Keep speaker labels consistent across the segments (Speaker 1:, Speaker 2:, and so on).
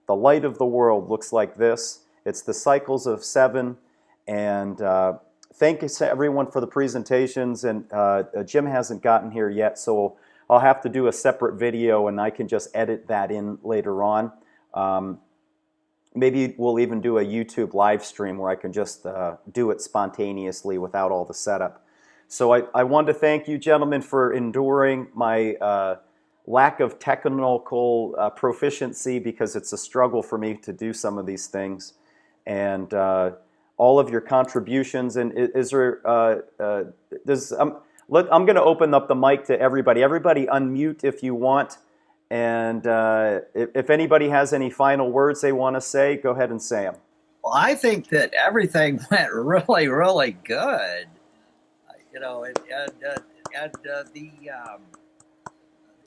Speaker 1: the light of the world looks like this. It's the cycles of 7. And thank you to everyone for the presentations. And Jim hasn't gotten here yet, so I'll have to do a separate video, and I can just edit that in later on. Maybe we'll even do a YouTube live stream where I can just do it spontaneously without all the setup. So I want to thank you, gentlemen, for enduring my lack of technical proficiency, because it's a struggle for me to do some of these things. And all of your contributions. And is there, I'm going to open up the mic to everybody. Everybody unmute if you want. And if anybody has any final words they want to say, go ahead and say them.
Speaker 2: Well, I think that everything went really, really good. The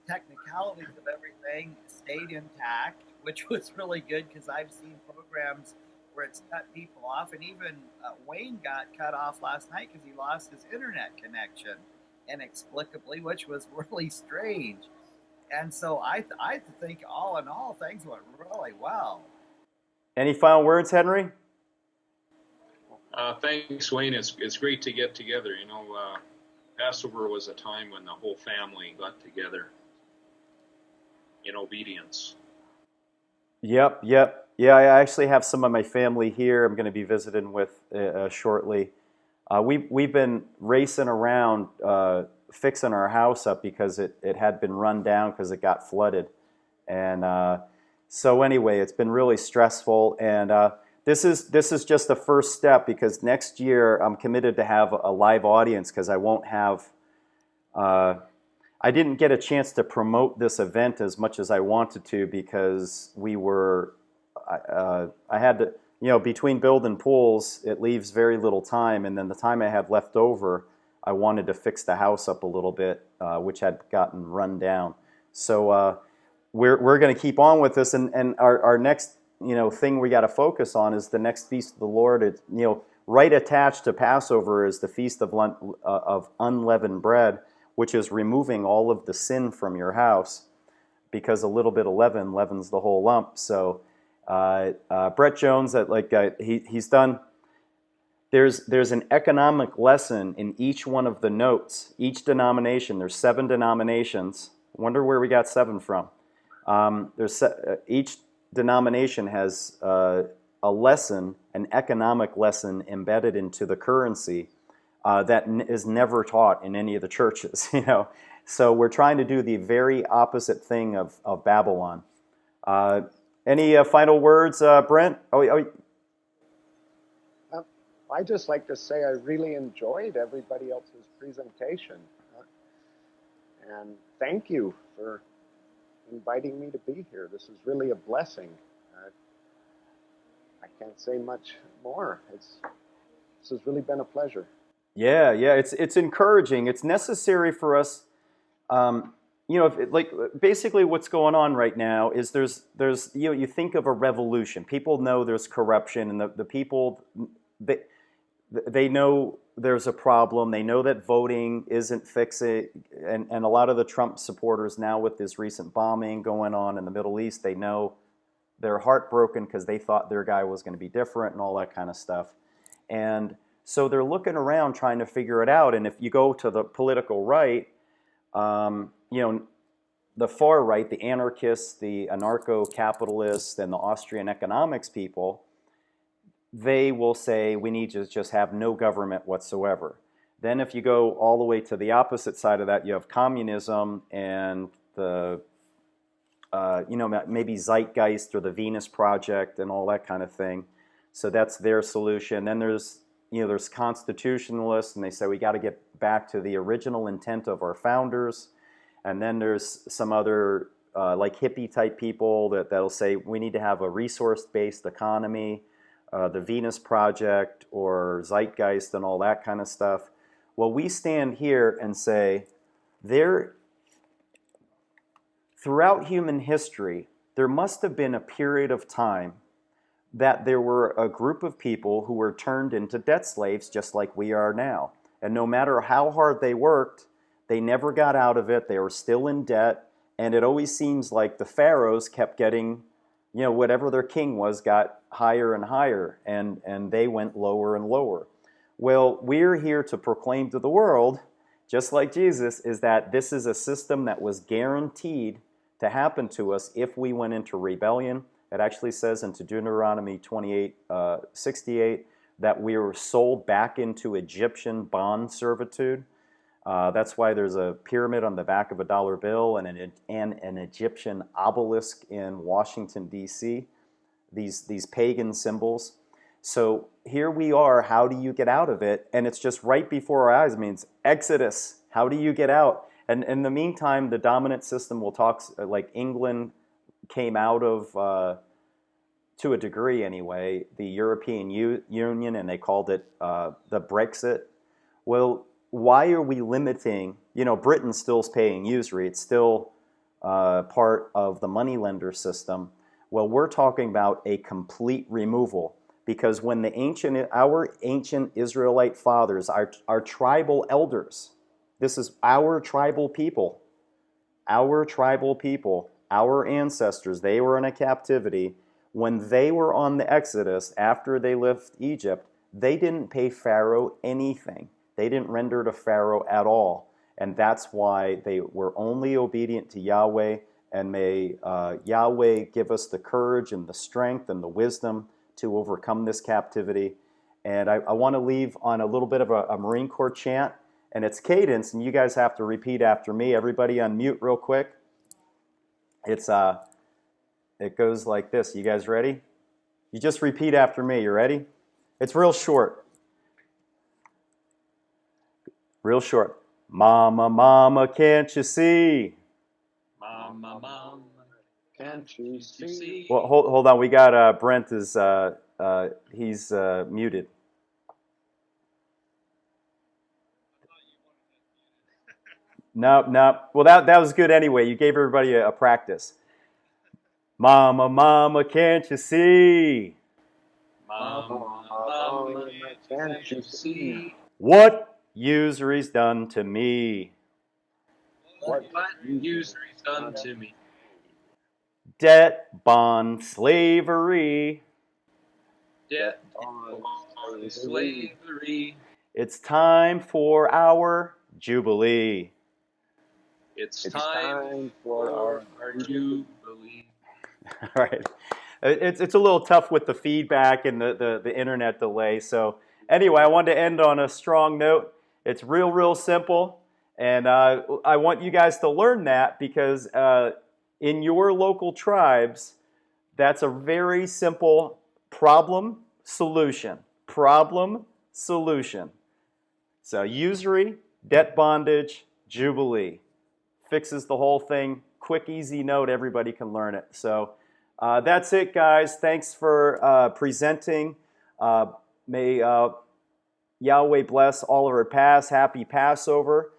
Speaker 2: technicalities of everything stayed intact, which was really good, because I've seen programs where it's cut people off, and even Wayne got cut off last night because he lost his internet connection inexplicably, which was really strange. And so I think all in all, things went really well.
Speaker 1: Any final words, Henry?
Speaker 3: Thanks, Wayne. It's great to get together. Passover was a time when the whole family got together in obedience.
Speaker 1: Yep. Yeah, I actually have some of my family here I'm going to be visiting with shortly. We've been racing around fixing our house up because it had been run down because it got flooded. And so anyway, it's been really stressful. And this is just the first step, because next year I'm committed to have a live audience, because I won't have... I didn't get a chance to promote this event as much as I wanted to, because I had to, between building pools, it leaves very little time, and then the time I had left over, I wanted to fix the house up a little bit, which had gotten run down. So we're going to keep on with this, and our next thing we got to focus on is the next Feast of the Lord. It's, right attached to Passover is the Feast of Unleavened Bread, which is removing all of the sin from your house, because a little bit of leaven leavens the whole lump. So Brett Jones, he's done. There's an economic lesson in each one of the notes. Each denomination, there's 7 denominations. Wonder where we got 7 from. Each denomination has a lesson, an economic lesson embedded into the currency that is never taught in any of the churches. So we're trying to do the very opposite thing of Babylon. Any final words, Brent?
Speaker 4: I'd just like to say I really enjoyed everybody else's presentation. And thank you for inviting me to be here. This is really a blessing. I can't say much more. This has really been a pleasure. Yeah,
Speaker 1: it's encouraging. It's necessary for us. Basically what's going on right now is there's you think of a revolution. People know there's corruption, and the people, they know there's a problem. They know that voting isn't fixing, and a lot of the Trump supporters now, with this recent bombing going on in the Middle East, they know they're heartbroken because they thought their guy was going to be different and all that kind of stuff. And so they're looking around trying to figure it out. And if you go to the political right, the far right, the anarchists, the anarcho-capitalists, and the Austrian economics people, they will say we need to just have no government whatsoever. Then if you go all the way to the opposite side of that, you have communism and the, maybe Zeitgeist or the Venus Project and all that kind of thing. So that's their solution. Then there's constitutionalists, and they say we got to get back to the original intent of our founders. And then there's some other like hippie type people that'll say we need to have a resource-based economy, the Venus Project or Zeitgeist and all that kind of stuff. Well, we stand here and say throughout human history, there must have been a period of time that there were a group of people who were turned into debt slaves just like we are now. And no matter how hard they worked, they never got out of it. They were still in debt. And it always seems like the pharaohs kept getting whatever their king was got higher and higher, and they went lower and lower. Well, we're here to proclaim to the world, just like Jesus, is that this is a system that was guaranteed to happen to us if we went into rebellion. It actually says in Deuteronomy 28:68 that we were sold back into Egyptian bond servitude. That's why there's a pyramid on the back of a dollar bill and an Egyptian obelisk in Washington, D.C., these pagan symbols. So here we are. How do you get out of it? And it's just right before our eyes. It means Exodus. How do you get out? And in the meantime, the dominant system will talk, like England came out of, to a degree anyway, the European Union, and they called it the Brexit. Well, why are we limiting? Britain still's paying usury. It's still part of the moneylender system. Well, we're talking about a complete removal, because when our ancient Israelite fathers, our tribal elders, this is our tribal people, our ancestors, they were in a captivity. When they were on the Exodus, after they left Egypt, they didn't pay Pharaoh anything. They didn't render to Pharaoh at all. And that's why they were only obedient to Yahweh. And may Yahweh give us the courage and the strength and the wisdom to overcome this captivity. And I want to leave on a little bit of a Marine Corps chant. And it's cadence, and you guys have to repeat after me. Everybody unmute real quick. It goes like this. You guys ready? You just repeat after me. You ready? It's real short. Real short. Mama, mama, can't you see?
Speaker 3: Mama, mama, can't you see?
Speaker 1: Well, hold on. We got Brent is he's muted. No. Well, that was good anyway. You gave everybody a practice. Mama, mama, can't you see?
Speaker 3: Mama, mama, can't you see?
Speaker 1: What usury's done to me?
Speaker 3: What usury's done to me?
Speaker 1: Debt, bond, slavery.
Speaker 3: Debt, bond, slavery.
Speaker 1: It's time for our jubilee.
Speaker 3: It's time for our jubilee.
Speaker 1: All right. It's a little tough with the feedback and the internet delay. So anyway, I wanted to end on a strong note. It's real simple. And I want you guys to learn that, because in your local tribes, that's a very simple problem solution. Problem solution. So usury, debt bondage, jubilee. Fixes the whole thing. Quick, easy note. Everybody can learn it. So that's it, guys. Thanks for presenting. May Yahweh bless all of our paths. Happy Passover.